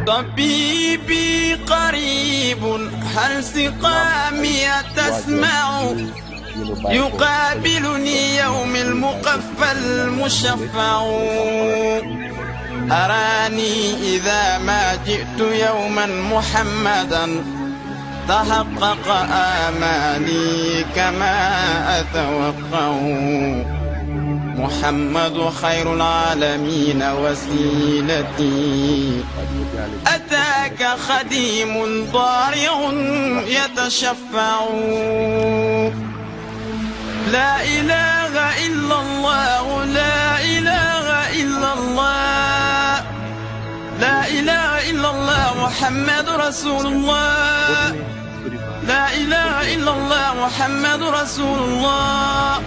طبيبي قريب هل سقامي تسمع يقابلني يوم المقفى المشفع أراني إذا ما جئت يوما محمدا تحقق آمالي كما أتوقع محمد خير العالمين وسيلتي أتاك خديم ضارع يتشفع لا إله إلا الله لا إله إلا الله لا إله إلا الله محمد رسول الله لا إله إلا الله محمد رسول الله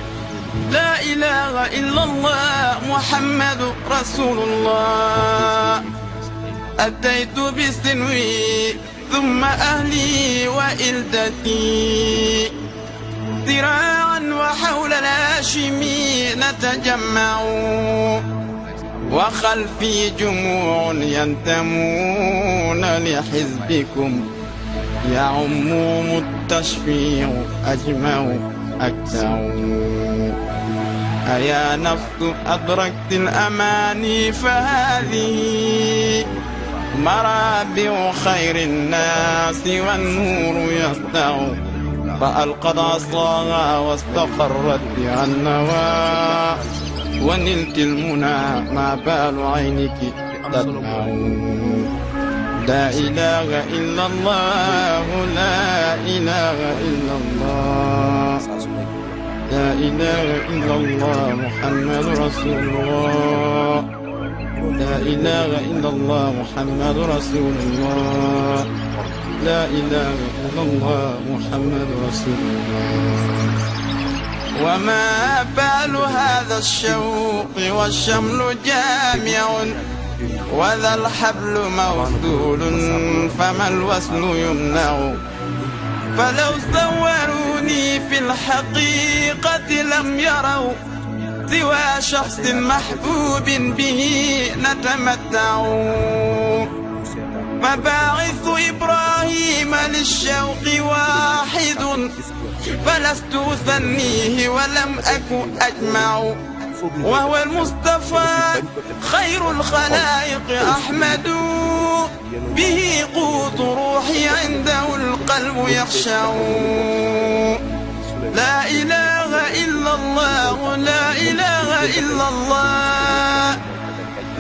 لا إله إلا الله محمد رسول الله أتيت بسنوي ثم أهلي وإلدتي ذراعا وحول الهاشمي نتجمع وخلفي جموع ينتمون لحزبكم يعمهم التشفيع أجمع أكتع أيا نفس أدركت الأماني فهذه مرابع خير الناس والنور يسطع فألقت عصاها واستقرت بها النوى ونلت المنى ما بال عينك تدمع لا إله إلا الله لا إله إلا الله لا إله إلا الله محمد رسول الله لا إله إلا الله محمد رسول الله لا إله إلا الله محمد رسول الله وما بال هذا الشوق والشمل جامع وذا الحبل موصول فما الوصل يمنع فلو صوروني في الحقيقة لم يروا سوى شخص محبوب به نتمتع مباعث إبراهيم للشوق واحد فلست أثنيه ولم أكن أجمع وهو المصطفى خير الخلائق أحمد به قوت روحي عنده القلب يخشع لا إله إلا الله لا إله إلا الله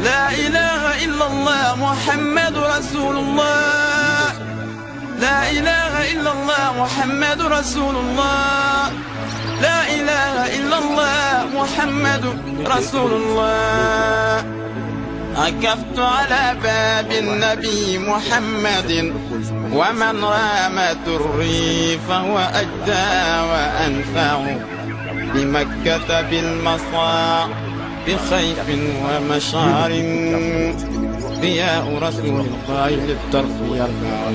لا إله إلا الله محمد رسول الله لا إله إلا الله محمد رسول الله لا إله إلا الله محمد رسول الله عكفت على باب النبي محمد ومن رام دري فهو أجدى وأنفع بمكة بالمصاع بخيف ومشعر ضياء رسول الله للطرف يرفع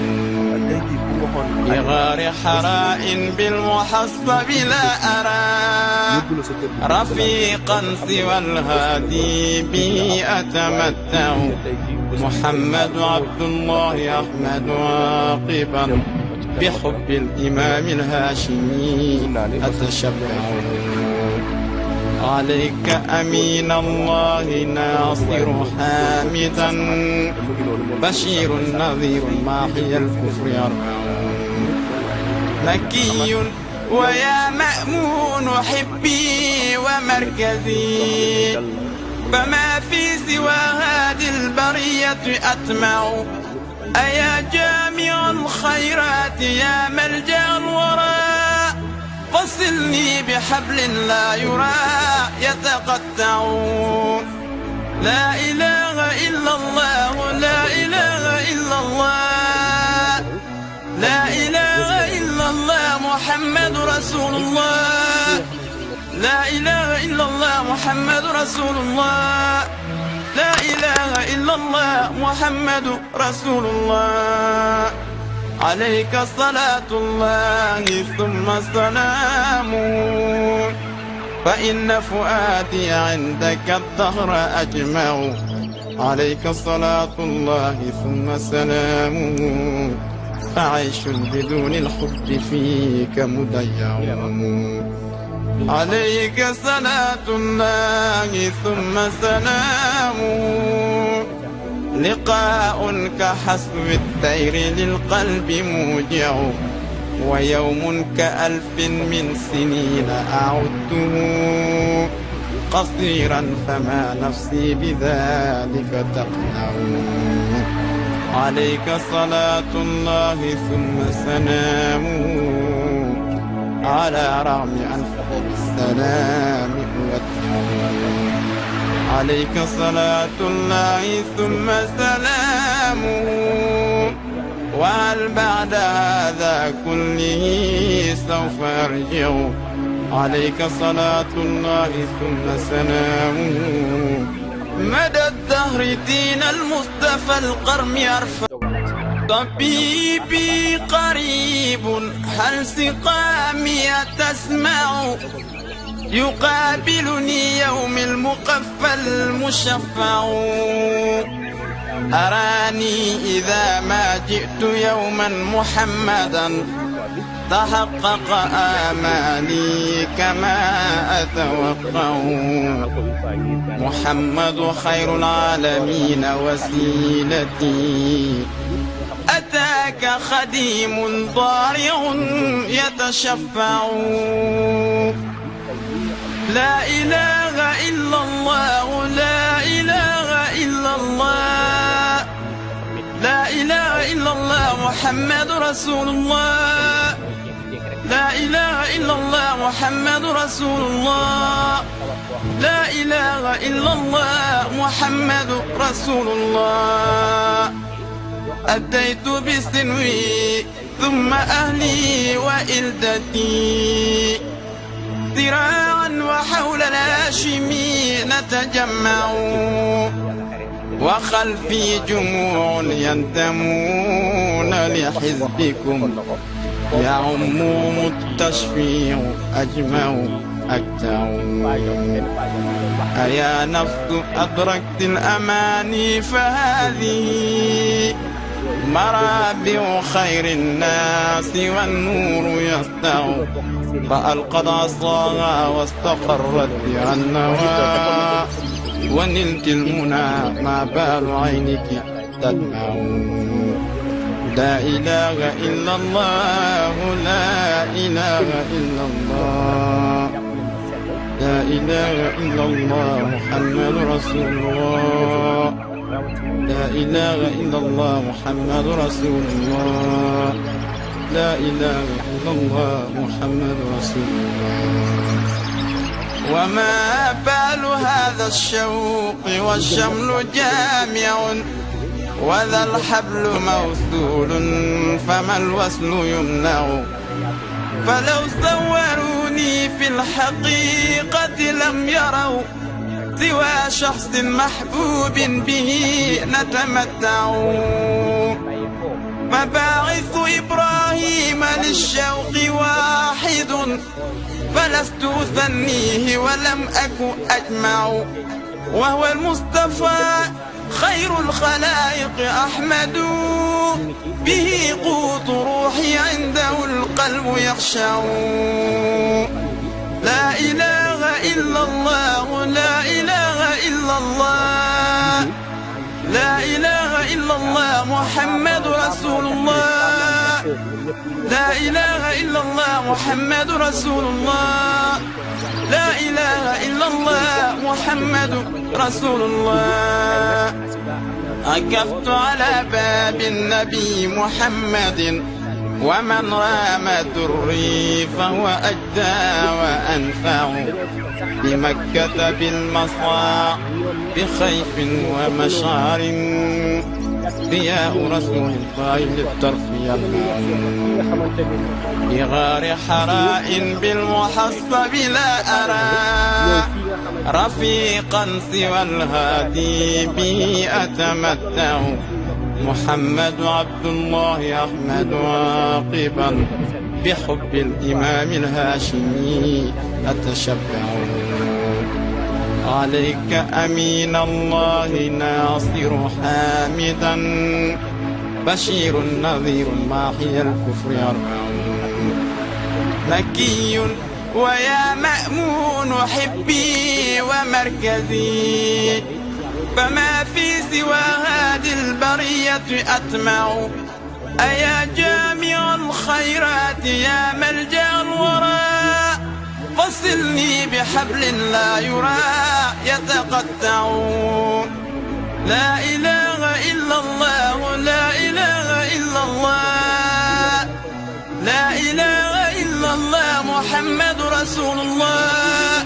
بغار حراء بالمحصب لا أرى رفيقا سوى الهادي به أتمتع محمد عبد الله أحمد عاقبا بحب الإمام الهاشمي أتشبع عليك أمين الله ناصر حامدا بشير نذير ماحي الكفر يرفع مكي ويا مأمون حبي ومركزي فما في سوى هذه البرية أطمع أيا جامع الخيرات يا ملجأ الورى فصلني بحبل لا يرى يتقطع لا إله إلا الله لا إله إلا الله لا إله إلا الله محمد رسول الله لا إله إلا الله محمد رسول الله لا إله إلا الله محمد رسول الله عليك صلاة الله ثم سلامه فإن فؤادي عندك الدهر أجمع عليك صلاة الله ثم سلامه فعيش بدون الحب فيك مضيع عليك صلاة الله ثم سلامه لقاء كحسب الطير للقلب موجع ويوم كألف من سنين أعدته قصيرا فما نفسي بذلك تقنع عليك صلاة الله ثم سلامه على رغم أنفه بالسلام أودع عليك صلاة الله ثم سلامه وهل بعد هذا كله سوف أرجع عليك صلاة الله ثم سلامه مدى الدهر دين المصطفى القرم يرفع طبيبي قريب هل سقامي تسمع يقابلني يوم المقفى المشفع أراني إذا ما جئت يوما محمدا تحقق آمالي كما أتوقع محمد خير العالمين وسيلتي أتاك خديم ضارع يتشفع لا إله إلا الله لا إله إلا الله لا إله إلا الله محمد رسول الله لا إله إلا الله محمد رسول الله لا إله إلا الله محمد رسول الله أتيت بسنوي ثم أهلي وإلدتي ذراعا وحول الهاشمي نتجمع وخلفي جموع ينتمون لحزبكم يعمهم التشفيع أجمع أكتع أيا نفس أدركت الأماني فهذه مرابع خير الناس والنور يسطع فألقت عصاها واستقرت بها النوى ونلت المنى ما بال عينك تدمع لا إله إلا الله لا إله إلا الله لا إله إلا الله محمد رسول الله لا إله إلا الله محمد رسول الله لا إله إلا الله محمد رسول الله وما بال هذا الشوق والشمل جامع وذا الحبل موصول فما الوصل يمنع فلو صوروني في الحقيقة لم يروا سوى شخص محبوب به نتمتع مباعث إبراهيم للشوق واحد فلست أثنيه ولم أك أجمع وهو المصطفى خير الخلائق أحمد به قوت روحي عنده القلب يخشع لا إله إلا الله لا إله إلا الله لا إله إلا الله محمد رسول الله لا إله إلا الله محمد رسول الله لا إله إلا الله محمد رسول الله عكفت على باب النبي محمد ومن رام دري فهو أجدى وأنفع بمكة بالمصاع بخيف ومشعر ضياء رسول الله للطرف يلمع بغار حراء بالمحصب لا أرى رفيقا سوى الهادي به أتمتع محمد عبد الله أحمد عاقبا بحب الإمام الهاشمي أتشبع عليك أمين الله ناصر حامدا بشير نذير ماحي الكفر يرفعون مكي ويا مأمون حبي ومركزي فما في سوى هذه البرية أطمع أيا جامع الخيرات يا ملجأ الورى فصلني بحبل لا يرى يتقطع لا إله إلا الله لا إله إلا الله لا إله إلا الله محمد رسول الله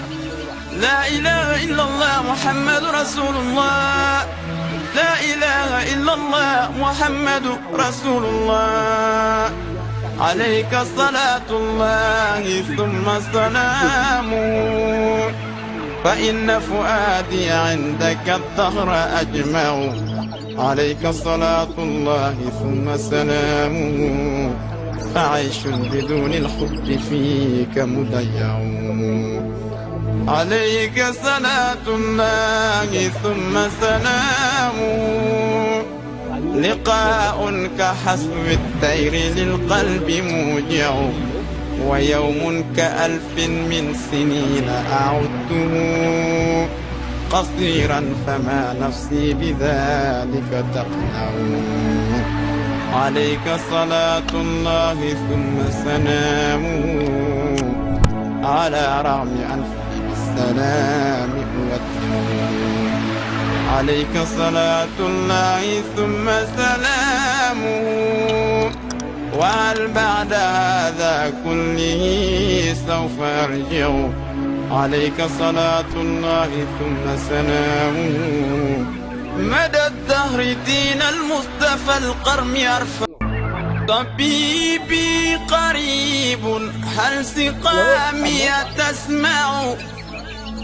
لا إله إلا الله محمد رسول الله لا إله إلا الله محمد رسول الله عليك صلاة الله ثم سلامه فإن فؤادي عندك الدهر أجمع عليك صلاة الله ثم سلامه فعيش بدون الحب فيك مضيع عليك صلاة الله ثم سلامه لقاء كحسب الطير للقلب موجع ويوم كألف من سنين أعده قصيرا فما نفسي بذلك تقنع عليك صلاة الله ثم سلامه على رغم أنف السلام عليك صلاة الله ثم سلامه وهل بعد هذا كله سوف أرجع عليك صلاة الله ثم سلامه مدى الدهر دين المصطفى القرم يرفع طبيبي قريب هل سقامي تسمع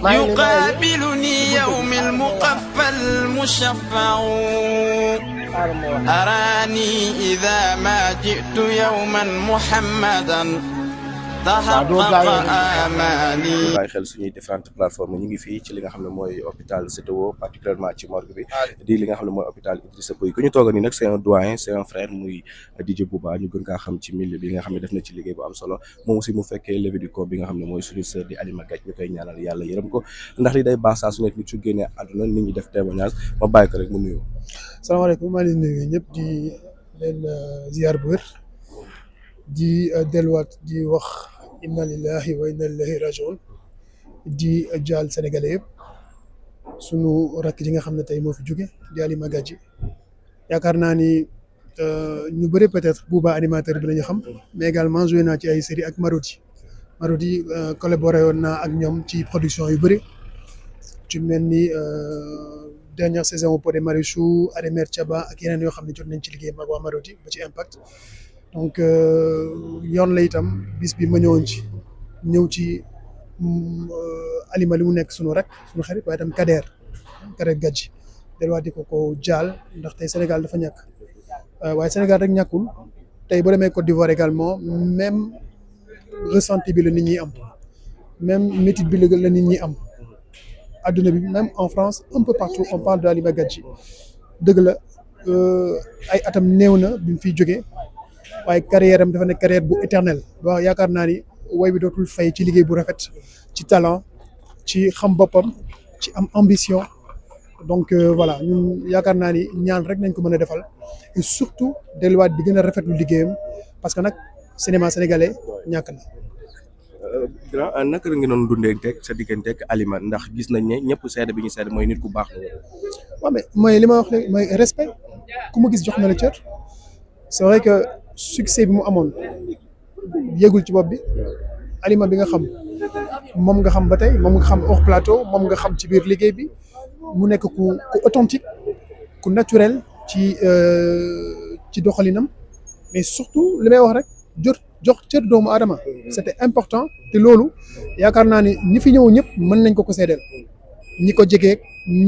يقابلني يوم المقفى المشفع أراني إذا ما جئت يوما محمدا تحقق آمالي. bàyyi xel suñuy différentes plateformes ñu ngi fii ci li nga xam ne mooy hôpital CTO particulièrement ci morgue bi di li nga xam ne mooy hôpital Idrissa Pouye ku ñu tooga nii nag c'est un doyen c'est un frère muy Didier Bouba ñu gën kaa xam ci milieu bi nga xam ne def na ci liggéey bu am solo moom aussi mu fekkee levée du corps bi nga xam ne mooy suñu sœur di Halima Gadj ñu koy ñaanal yàlla yërëm ko ndax li day baax saa su nekk nit su génnee àdduna nit ñi def témoignage ma bàyyi ko rek mu nuyoo. salaamaaleykum maa ngi leen di nuyu ñëpp di leen ziar bu wér di delluwaat di wax inna lillahi wa inna ilayhi rajiun di jaal sénégalais yëpp sunu rakk ji nga xam ne tey moo fi jóge di Halima Gadj yaakaar naa ni ñu bëri peut-être Bouba animateur bi la ñu xam mais également joué naa ci ay série ak Marodi collaboré woon naa ak ñoom ci production yu bëri ci mel ni dernière saison Pod et Marichou Arémer Thiaba ak yeneen yoo xam ne jot nañ ci liggéey mag waa Marodi ba ci Impact donc yoon la itam bis bi ma ñëwoon ci ñëw ci Halima li mu nekk sunu rek sunu xarit waaye itam Kader Gadj delluwaat di ko jaal ndax tey Sénégal dafa ñàkk waaye Sénégal rek ñàkkul tey boo demee Côte d'Ivoire également même ressenti bi la nit ñi am même métit bi la nit ñi am adduna bi même en France un peu partout on parle de Halima Gadj dëgg la ay atam néew na bi mu fiy jógee waaye carrière am dafa nekk carrière bu éternel waaw yaakaar naa ni woy bi dootul fay ci liggéey bu rafet ci talent ci xam boppam ci am ambition donc voilà ñun yaakaar naa ni ñaan rek nañ ko mën a defal et surtout delluwaat di gën a rafetlu liggéeyam parce que nag cinéma sénégalais ñàkk na. grand naka la ngeen doon dundee teg sa digganteeg Halima ndax gis nañ ne ñëpp seede bi ñu seede mooy nit ku baax la. waaw mais mooy li ma wax léegi mooy respect ku ma gis jox na la cër c'est vrai que succès bi mu amoon yëgul ci bopp bi Halima bi nga xam moom nga xam ba tey moom nga xam hors plateau moom nga xam ci biir liggéey bi mu nekk ku authentique ku naturel ci doxalinam mais surtout li may wax rek jox cër doomu aadama c'était important te loolu yaakaar naa ni ñi fi ñëw ñëpp mën nañ ko seedeel ñi ko jegee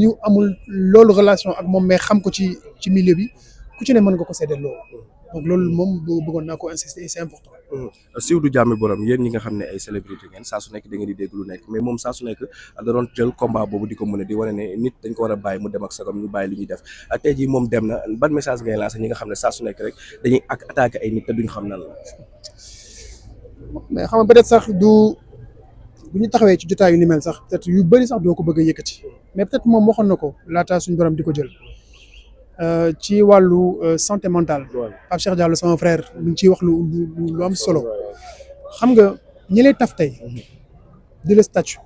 ñu amul loolu relation ak moom mais xam ko ci milieu bi ku ci ne mën nga ko seedeel loolu donc loolu moom bëggoon naa ko insister et c'est important. siiw du jàmmi borom yéen ñi nga xam ne ay célébrité ngeen saa su nekk da ngeen di dégg lu nekk mais moom saa su nekk da doon jël combat boobu di ko mën a di wane ne nit dañ ko war a bàyyi mu dem ak sagam ñu bàyyi li ñuy def tey jii moom dem na ban message ngay lancé ñi nga xam ne saa su nekk rek dañuy attaqué ay nit te duñ xam nan la. mais xam nga peut-être sax bu ñu taxawee ci jotaay yu ni mel sax peut-être yu bëri sax doo ko bëgg a yëkkati mais peut-être moom waxoon na ko laata suñu borom di ko jël ci wàllu santé mentale. Pape Cheikh Diallo sama frère mu ngi ciy wax lu am solo xam nga ñi lay taf tey di la statut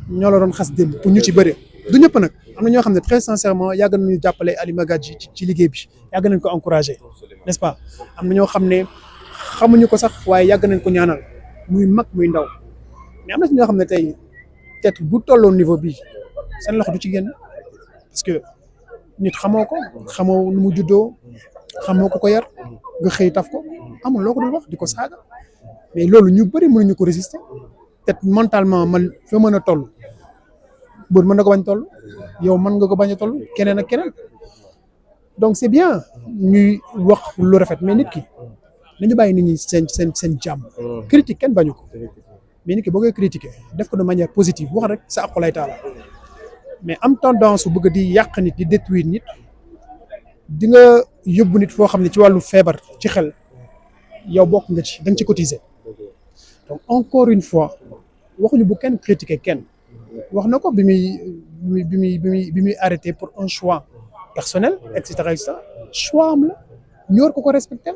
ñoo la doon xas démb pour ñu ci bëri du ñëpp nag am na ñoo xam ne très sincèrement yàgg nañu jàppale Alima Gadji ci liggéey bi yàgg nañ ko encourager n'est-ce pas am na ñoo xam ne xamuñu ko sax waaye yàgg nañ ko ñaanal muy mag muy ndaw mais am na ci ñoo xam ne tey peut-être bu tolloo niveau bii seen loxo du ci génn parce que nit xamoo ko xamoo nu mu juddoo xamoo ko yar nga xëy taf ko amul loo ko dul wax di ko saaga mais loolu ñu bëri mënuñu ko résister peut-être mentalement man fa mën a toll bët mën na ko bañ toll yow mën nga ko bañ a toll keneen ak keneen donc c'est bien ñuy wax lu rafet mais nit ki nañu bàyyi nit ñi seen jàmm. critique kenn bañu ko mais nit ki boo koy critiquer def ko de manière positive wax rek sa aqulay taala mais am tendance su bëgg di yàq nit di détruire nit di nga yóbbu nit foo xam ne ci wàllu feebar ci xel yow bokk nga ci da nga ci cotiser donc encore une fois waxuñu bu kenn critiquer kenn wax na ko bi muy arrêté pour un choix personnel et cetera choix am la ñu war ko respecter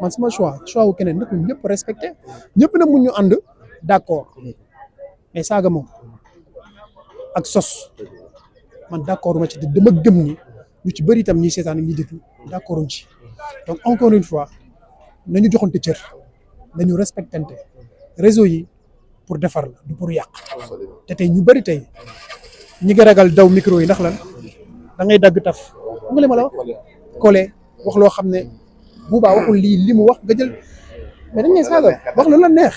man sama choix wu keneen nag ñëpp respecter ñëpp na mun ñu ànd d'accord mais saaga moom ak sos man d'accord ma ci dama gëm ni ñu ci bëri itam ñi seetaan ñi déglu d'accord ci donc encore une fois nañu joxante cër nañu respectante réseau yi pour defar la du pour yàq te tey ñu bëri tey ñi ngi ragal daw micro yi ndax lan da ngay dagg taf nga li ma la wax collé wax loo xam ne Bouba waxul li mu wax nga jël mais dañ ne saaga wax lu la neex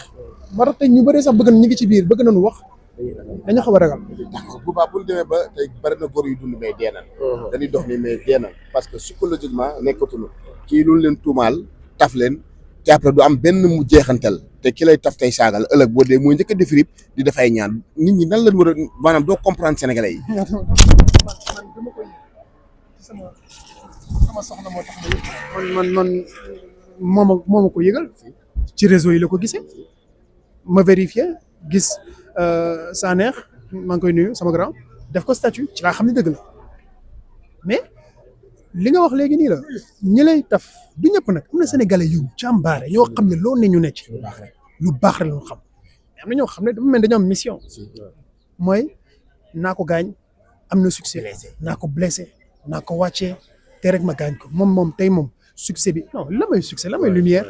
moo tax tey ñu bëri sax bëgg na ñu ngi ci biir bëgg nañu wax dañu xaw a ragal. d'accord Bouba bu ñu demee ba tey bari na góor yu dund mais deenal. dañuy dox ni mais deenal parce que psychologiquement nekkatuñu kii lu leen tuumaal taf leen te après du am benn mu jeexantal te ki lay taf tey saagal ëllëg boo dee mooy njëkk a def rip di def ay ñaan nit ñi nan lañ war a maanaam doo comprendre sénégalais yi. man dama koy sama soxna moo tax man moo ma ko yëgal ci réseau yi la ko gisee ma vérifié gis Sanex maa ngi koy nuyu sama grand def ko statut ci laa xam ne dëgg la mais li nga wax léegi nii la ñi lay taf du ñëpp nag am na sénégalais yu jàmbaare ñoo xam ne loo ne ñu nekk lu baax rek lu xam mais am na ñoo xam ne dafa mel dañoo am mission mooy naa ko gaañ am na succès naa ko blessé naa ko wàccee te rek ma gaañ ko moom tey moom succès bi non la may succès la may lumière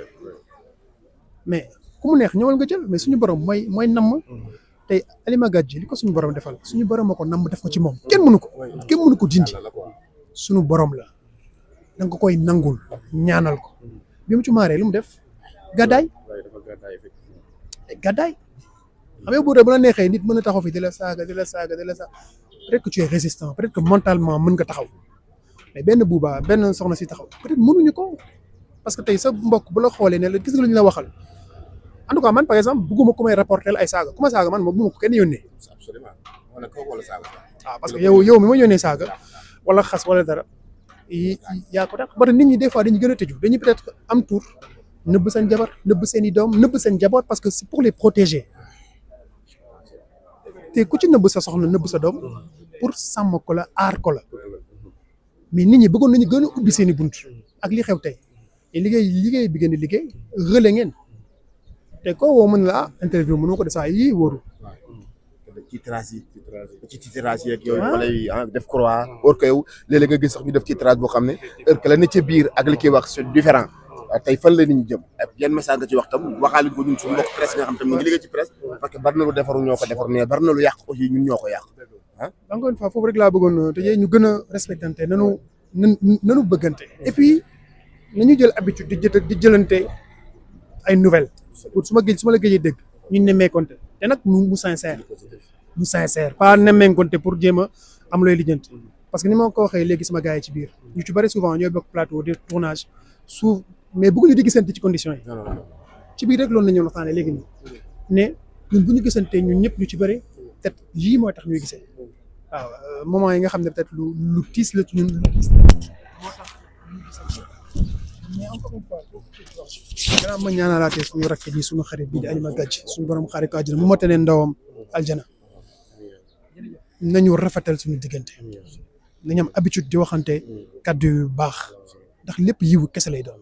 mais ku mu neex ñëwal nga jël mais suñu borom mooy namm tey Alima Gadji li ko suñu borom defal suñu borom moo ko namm def ko ci moom kenn mënu ko dindi suñu borom la da nga ko koy nangul ñaanal ko bi mu ci maaree lu mu def gàddaay xam nga bu la neexee nit mën a taxaw fi di la saaga peut-être que tu es résistant peut-être que mentalement mën nga taxaw mais benn Bouba benn soxna si taxaw peut-être mënuñu ko parce que tey sa mbokk bu la xoolee ne la gis nga lu ñu la waxal en tout cas man par exemple bëgguma ku may rapporter ay saaga ku ma saaga man moom bëgguma ko kenn yónnee. absolument wala kaw wala saaga. parce que yow mi ma yónnee saaga wala xas wala dara yaa ko tax ba nit ñi des fois dañuy gën a tëju dañuy peut-être am tour nëbb seen jabar nëbb seen i doom nëbb seen jaboot parce que c'est pour les protéger te ku ci nëbb sa soxna nëbb sa doom pour sàmm ko la aar ko la mais nit ñi bëggoon nañu gën a ubbi seen i bunt ak li xew tey te liggéey bi ngeen di liggéey relais ngeen te koo woo mën la interview mënoo ko de saa yii wóoru ci trace yi ci titrage yi ak yooyu wala yi def croix or que yow léeg-léeg nga gis sax ñu def ci trace boo xam ne heure que la ne ca biir ak li koy wax c'est différent tey fan la nit ñi jëm ak yan message nga ci wax tam waxaale ko ñun suñu mbokk presse nga xam tam ñu ngi liggéey ci presse parce que bari na lu defaru ñoo ko defar mais bari na lu yàq aussi ñun ñoo ko yàq encore une fois foofu rek laa bëggoon te ñu gën a respectante nanu bëggante et puis nañu jël habitude di jëlante ay nouvelles pour su ma la géejee dégg ñu nemmeekonte te nag mu sincère pas nemmeekonte pour jéem a am looy lijjanti parce que ni ma ko waxee léegi sama gars yi ci biir ñu ci bëri souvent ñooy bokk plateau de tournage suuf mais bëgguñu di gisante ci conditions yi ci biir rek loolu la ñu waxtaanee léegi nii ne ñun bu ñu gisante ñun ñëpp ñu ci bëri peut-être lii mooy tax ñuy gisee waaw moment yi nga xam ne peut-être lu tiis la ci ñun lu tiis la moo tax ñuy gisante mais encore une fois gannaaw ma ñaanalaatee suñu rakk ji suñu xarit bi di Alima Gadji suñu borom xarit ko àjjana mu mate ne ndawam aljana nañu rafetal suñu diggante nañu am habitude di waxante kàddu yu baax ndax lépp yiwu kese lay doon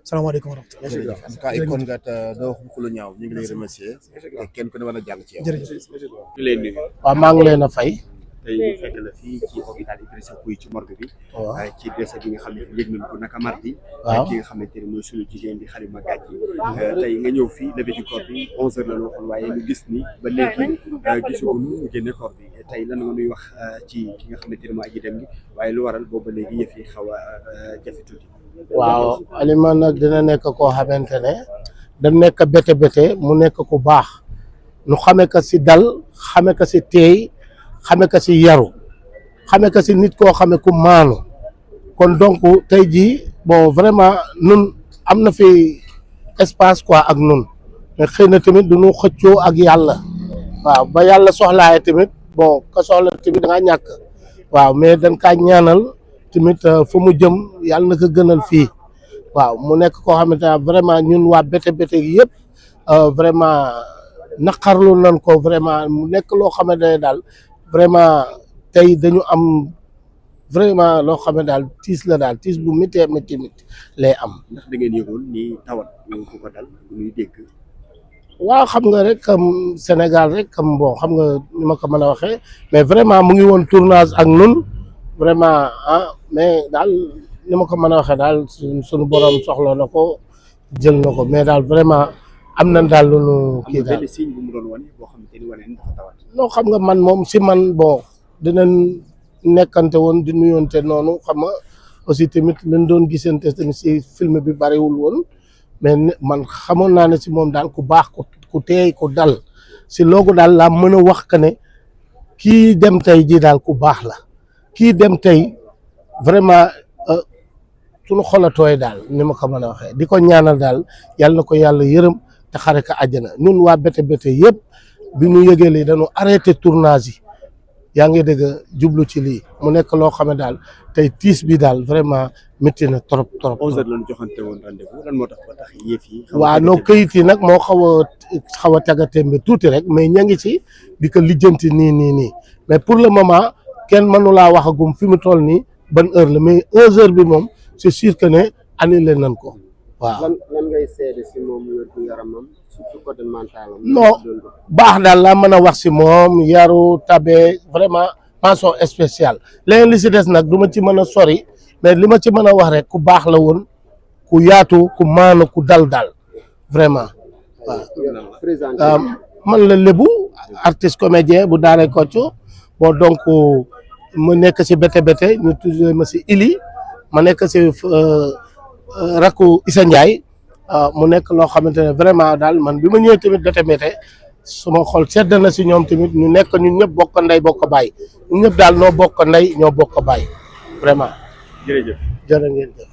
salaamaaleykum wa rahmatulah. en tout cas icon nga te doo wax bu lu ñaaw ñu ngi lay remercier te kenn ku ne war a jàll ci yow. jërëjëf. waaw maa ngi leen a fay. tey ñu fekk la fii ci hôpital Idrissa Pouye ci morgue bi. waaw ci décès bi nga xam ne yëg nañ ko naka mardi. waaw ki nga xamante ne mooy suñu jigéen di Halima Gadji. tey nga ñëw fii levée du corps bi 11h la ñu waxoon waaye ñu gis ni ba léegi gisaguñu ñu génne corps bi tey lan nga nuy wax ci ki nga xamante ne mooy aji dem gi waaye lu waral boobu ba léegi yëf yi xaw a jafe tuuti. waaw Alima nag dina nekk koo xamante ne da nekk bete mu nekk ku baax nu xame ko si dal xame ko si teey xame ko si yaru xame ko si nit koo xame ku maanu kon donc tey jii bon vraiment nun am na fi espace quoi ak nun mais xëy na tamit du ñu xëccoo ak yàlla waaw ba yàlla soxlaaye tamit bon ka soxla tamit da ngaa ñàkk waaw mais dañ kaa ñaanal tamit fu mu jëm yàlla na ko gënal fii waaw mu nekk koo xamante ne vraiment ñun waa bete gi yëpp vraiment naqarlu nañ ko vraiment mu nekk loo xamante ne daal vraiment tey dañu am vraiment loo xam ne daal tiis la daal tiis bu méttee métti lay am. ndax da ngeen yëgoon ni tawat ñu ko dal ñuy dégg. waaw xam nga rek comme Sénégal rek comme bon xam nga ni ma ko mën a waxee mais vraiment mu ngi woon tournage ak nun vraiment mais daal ni ma ko mën a waxee daal suñu borom soxla na ko jël na ko mais daal vraiment am nañ daal lu nu kii daal benn signe bu mu doon wane boo xamante ni wane ni dafa tawat. non xam nga man moom si man bon dinañ nekkante woon di nuyoonte noonu xam nga aussi tamit lañ doon gisante tamit si film bi bariwul woon mais man xamoon naa ne si moom daal ku baax ku teey ku dal si loogu daal laa mën a wax que ne kii dem tey jii daal ku baax la kii dem tey vraiment suñu xolatooy daal ni ma ko mën a waxee di ko ñaanal daal yàlla na ko yàlla yërëm te xare ko àjjana ñun waa bete yëpp bi ñu yëgee lii dañu arrêté tournage yi yaa ngi dégg jublu ci lii mu nekk loo xam ne daal tey tiis bi daal vraiment métti na trop. 11h lañu joxante woon rendez-vous lan moo tax ba tax yëf yi. waaw non këyit yi nag moo xaw a tàggatémbe tuuti rek mais ña ngi ci di ko lijjanti nii mais pour le moment kenn mënu laa waxagum fi mu toll nii ban heure la mais 11h bi moom c'est sûr que ne annulé nañ ko waaw. lan ngay seede si moom wérgu yaramam surtout côté mental am. non baax daal laa mën a wax si moom yaru tabe vraiment mention spéciale leneen li si des nag du ma ci mën a sori mais li ma ci mën a wax rek ku baax la woon ku yaatu ku maanu ku dal daal vraiment waaw. man la Lébu artiste comédien bu Daaray Kocc bon donc mu nekk si bete ñu tuddee ma si Ili ma nekk si rakku Issa Ndiaye mu nekk loo xamante ne vraiment daal man bi ma ñëwee tamit bete suma xol sedd na si ñoom tamit ñu nekk ñun ñëpp bokk ndey bokk baay ñun ñëpp daal noo bokk ndey ñoo bokk baay vraiment. jërëjëf jërë ngeen jëf.